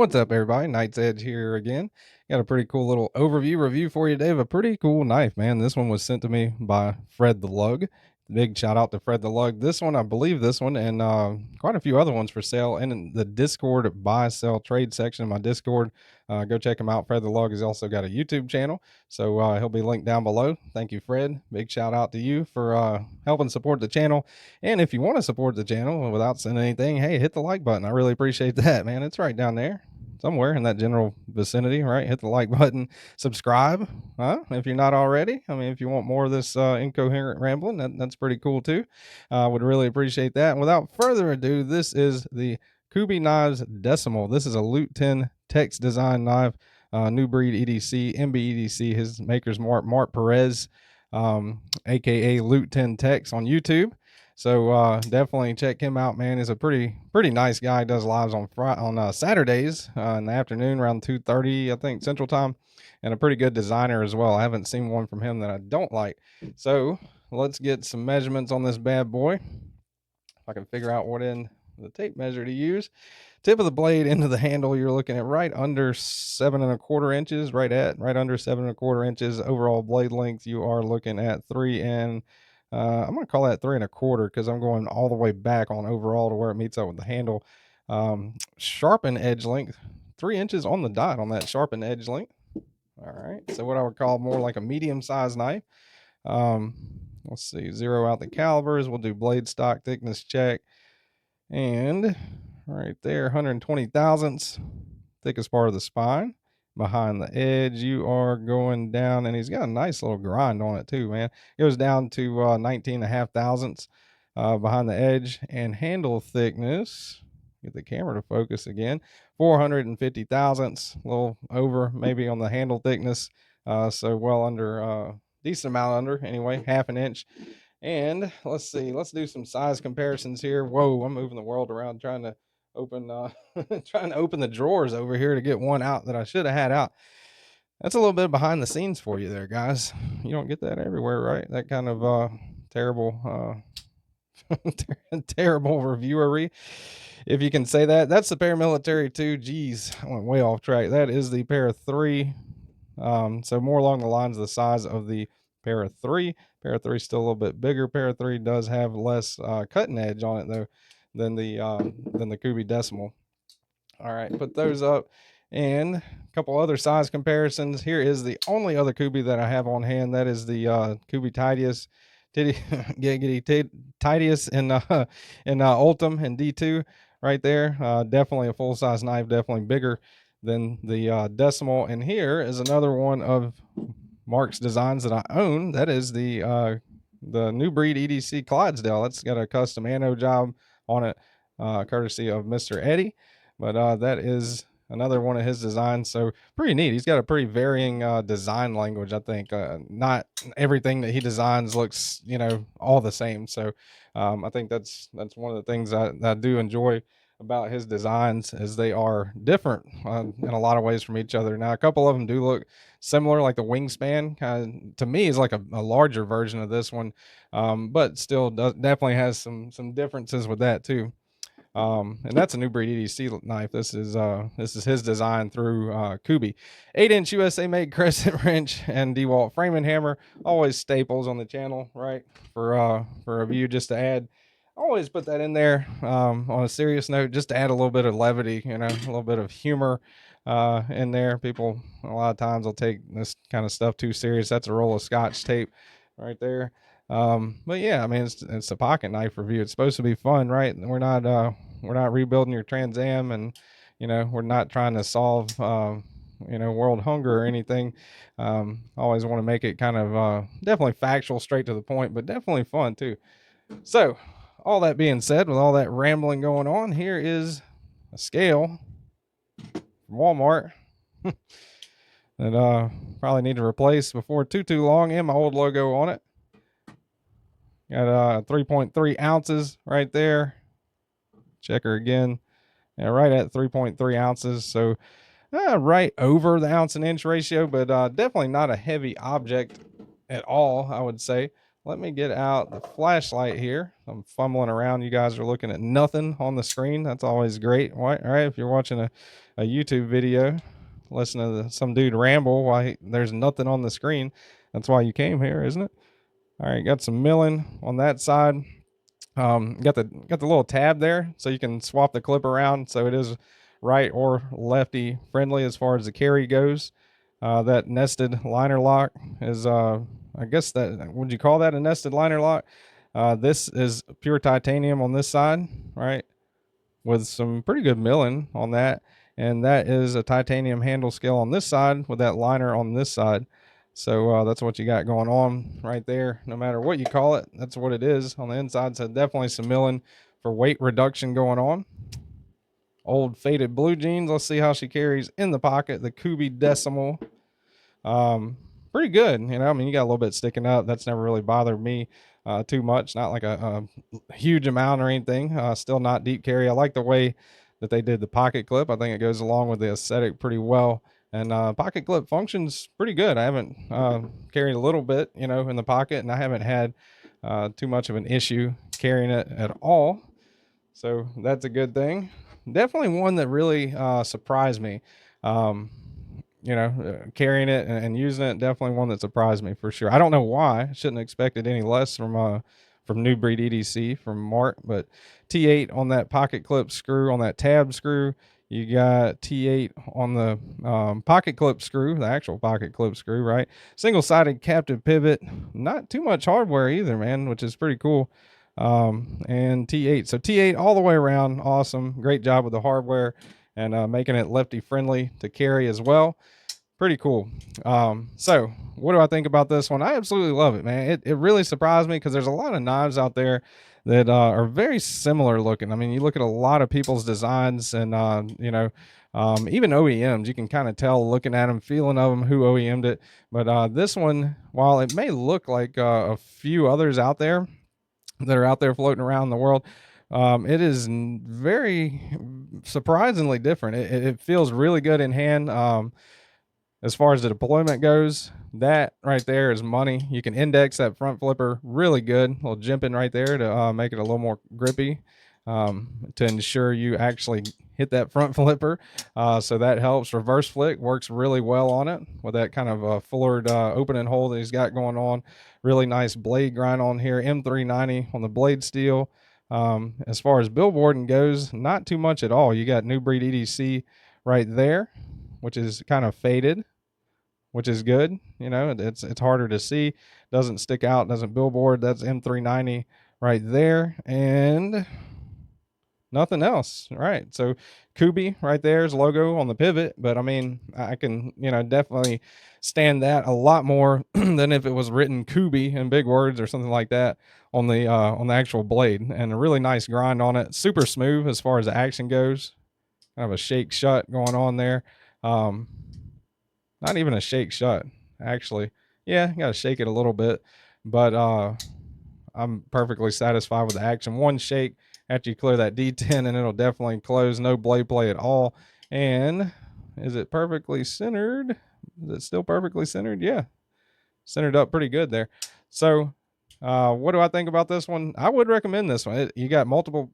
What's up, everybody? Knight's Edge here again. Got a pretty cool little review for you, Dave. A pretty cool knife, man. This one was sent to me by Fred the Lug. Big shout out to Fred the Lug. This one, I believe this one, and quite a few other ones for sale in the Discord buy, sell, trade section of my Discord. Go check him out. Fred the Lug has also got a YouTube channel, so he'll be linked down below. Thank you, Fred. Big shout out to you for helping support the channel. And if you want to support the channel without sending anything, hey, hit the like button. I really appreciate that, man. It's right down there somewhere in that general vicinity, right? Hit the like button, subscribe, if you're not already. I mean, if you want more of this incoherent rambling, that's pretty cool too. Would really appreciate that. And without further ado, this is the Kubey Knives Decimal. This is a Loot 10 text design knife, new breed EDC, MB EDC. His maker's Mark Perez, aka Loot 10 Text on YouTube. So definitely check him out, man. He's a pretty nice guy. He does lives on Saturdays in the afternoon around 2:30, I think, Central Time, and a pretty good designer as well. I haven't seen one from him that I don't like. So let's get some measurements on this bad boy. If I can figure out what end of the tape measure to use. Tip of the blade into the handle, you're looking at right under 7 1/4 inches, right under 7 1/4 inches. Overall blade length, you are looking at 3 and I'm going to call that 3 1/4 because I'm going all the way back on overall to where it meets up with the handle. Sharpen edge length, 3 inches on the dot on that sharpen edge length. All right, so what I would call more like a medium-sized knife. Let's see, zero out the calibers. We'll do blade stock thickness check. And right there, 120 thousandths, thickest part of the spine. Behind the edge, you are going down, and he's got a nice little grind on it too, man. It goes down to 19 1/2 thousandths behind the edge. And handle thickness, get the camera to focus again, 450 thousandths, a little over maybe on the handle thickness, so well under, decent amount under anyway, 1/2 inch. And let's see, let's do some size comparisons here. Whoa, I'm moving the world around trying to open trying to open the drawers over here to get one out that I should have had out. That's a little bit behind the scenes for you there, guys. You don't get that everywhere, right? That kind of terrible terrible reviewery, if you can say that. That's the paramilitary 2. Geez, I went way off track. That is the Para 3. So more along the lines of the size of the Para 3. Para 3 is still a little bit bigger. Para 3 does have less cutting edge on it though than the Kubey Decimal. All right, put those up, and a couple other size comparisons. Here is the only other Kubey that I have on hand. That is the Kubey Titius, Titius in Ultim and D2 right there. Definitely a full size knife, definitely bigger than the Decimal. And here is another one of Mark's designs that I own. That is the new breed EDC Clydesdale. That's got a custom anno job on it, courtesy of Mr. Eddie. But that is another one of his designs, so pretty neat. He's got a pretty varying design language, I think. Not everything that he designs looks, all the same. So I think that's one of the things I do enjoy about his designs, is they are different in a lot of ways from each other. Now, a couple of them do look similar, like the wingspan kind of, to me, is like a larger version of this one, but still definitely has some differences with that too. And that's a new breed EDC knife. This is his design through Kubey. 8-inch USA made crescent wrench and DeWalt framing hammer, always staples on the channel, right? For review, just to add. Always put that in there on a serious note, just to add a little bit of levity, a little bit of humor in there. People a lot of times will take this kind of stuff too serious. That's a roll of Scotch tape right there. But yeah, I mean, it's a pocket knife review. It's supposed to be fun, right? We're not rebuilding your Trans Am, and we're not trying to solve world hunger or anything. Always want to make it kind of definitely factual, straight to the point, but definitely fun too. So all that being said, with all that rambling going on, here is a scale from Walmart that probably need to replace before too long, and my old logo on it. Got 3.3 ounces right there. Checker again. Yeah, right at 3.3 ounces. So right over the ounce and inch ratio, but definitely not a heavy object at all, I would say. let me get out the flashlight here. I'm fumbling around. You guys are looking at nothing on the screen. That's always great. All right, if you're watching a YouTube video, listening to some dude ramble while there's nothing on the screen, that's why you came here, isn't it? All right, got some milling on that side. Got the little tab there, so you can swap the clip around, so it is right or lefty friendly as far as the carry goes. That nested liner lock is, I guess that, would you call that a nested liner lock? This is pure titanium on this side, right, with some pretty good milling on that, and that is a titanium handle scale on this side with that liner on this side. So that's what you got going on right there. No matter what you call it, that's what it is on the inside. So definitely some milling for weight reduction going on. Old faded blue jeans. Let's see how she carries in the pocket. The Kubey Decimal. Pretty good. You know, I mean, you got a little bit sticking up. That's never really bothered me too much. Not like a huge amount or anything. Still not deep carry. I like the way that they did the pocket clip. I think it goes along with the aesthetic pretty well. And pocket clip functions pretty good. I haven't carried a little bit, you know, in the pocket, and I haven't had too much of an issue carrying it at all. So that's a good thing. Definitely one that really surprised me. You know, carrying it and using it, definitely one that surprised me for sure. I don't know why. I shouldn't have expected any less from New Breed EDC from Mark, but T8 on that pocket clip screw, on that tab screw. You got T8 on the pocket clip screw, the actual pocket clip screw, right? Single-sided captive pivot. Not too much hardware either, man, which is pretty cool. And T8. So T8 all the way around. Awesome. Great job with the hardware and making it lefty friendly to carry as well. Pretty cool. So what do I think about this one? I absolutely love it, man. It really surprised me because there's a lot of knives out there that are very similar looking. I mean, you look at a lot of people's designs and, you know, even OEMs, you can kind of tell looking at them, feeling of them, who OEM'd it. But this one, while it may look like a few others out there that are out there floating around the world, it is very surprisingly different. It feels really good in hand. As far as the deployment goes, that right there is money. You can index that front flipper really good. A little jimping right there to make it a little more grippy, to ensure you actually hit that front flipper. So that helps. Reverse flick works really well on it with that kind of forward opening hole that he's got going on. Really nice blade grind on here. M390 on the blade steel. As far as billboarding goes, not too much at all. You got New Breed EDC right there, which is kind of faded, which is good. You know, it's harder to see, doesn't stick out, doesn't billboard. That's M390 right there, and nothing else. Right. So Kubey right there's logo on the pivot, but I mean, I can, you know, definitely stand that a lot more than if it was written Kubey in big words or something like that on the actual blade. And a really nice grind on it. Super smooth as far as the action goes. Kind of a shake shut going on there. Not even a shake shut, actually. Yeah, got to shake it a little bit, but I'm perfectly satisfied with the action. One shake after you clear that D10 and it'll definitely close. No blade play at all. And is it perfectly centered? Is it still perfectly centered? Yeah, centered up pretty good there. So what do I think about this one? I would recommend this one. You got multiple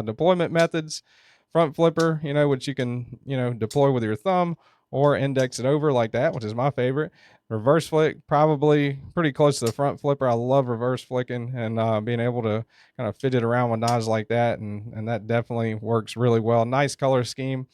deployment methods. Front flipper, you know, which you can, you know, deploy with your thumb or index it over like that, which is my favorite. Reverse flick, probably pretty close to the front flipper. I love reverse flicking and being able to kind of fit it around with knives like that, and that definitely works really well. Nice color scheme.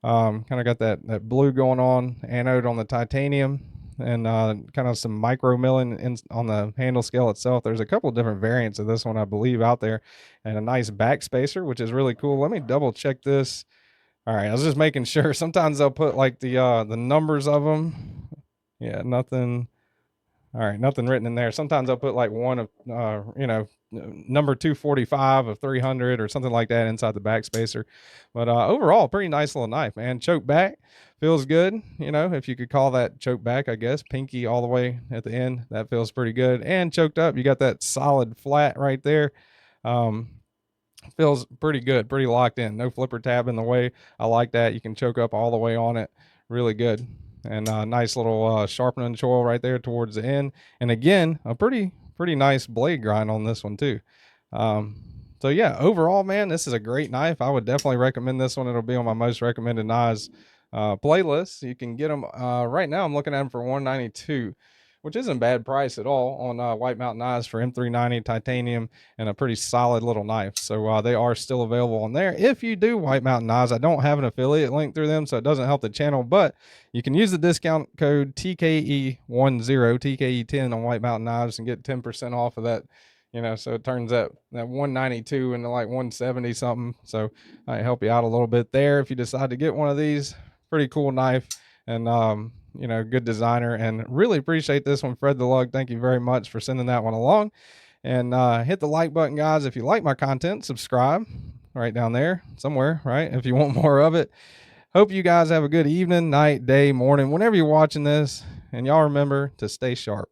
Kind of got that blue going on, anode on the titanium, and kind of some micro milling on the handle scale itself. There's a couple different variants of this one, I believe, out there, and a nice back spacer, which is really cool. Let me double check this. All right, I was just making sure. Sometimes they'll put like the numbers of them. Yeah, nothing. All right, nothing written in there. Sometimes I'll put like one of, you know, number 245 of 300 or something like that inside the back spacer. But overall, pretty nice little knife, man. Choke back feels good. You know, if you could call that choke back, I guess. Pinky all the way at the end. That feels pretty good. And choked up, you got that solid flat right there. Feels pretty good, pretty locked in. No flipper tab in the way. I like that. You can choke up all the way on it. Really good. And nice little sharpening choil right there towards the end. And again, a pretty pretty nice blade grind on this one too. So yeah, overall, man, this is a great knife. I would definitely recommend this one. It'll be on my most recommended knives playlist. You can get them right now. I'm looking at them for $192, which isn't bad price at all on White Mountain Knives for M390 titanium and a pretty solid little knife. So they are still available on there. If you do White Mountain Knives, I don't have an affiliate link through them, so it doesn't help the channel, but you can use the discount code TKE10, TKE10 on White Mountain Knives and get 10% off of that. So it turns that 192 into like 170 something. So I help you out a little bit there if you decide to get one of these. Pretty cool knife, and good designer, and really appreciate this one, Fred the Lug. Thank you very much for sending that one along. And hit the like button, guys, if you like my content. Subscribe right down there somewhere, right, if you want more of it. Hope you guys have a good evening, night, day, morning, whenever you're watching this, and y'all remember to stay sharp.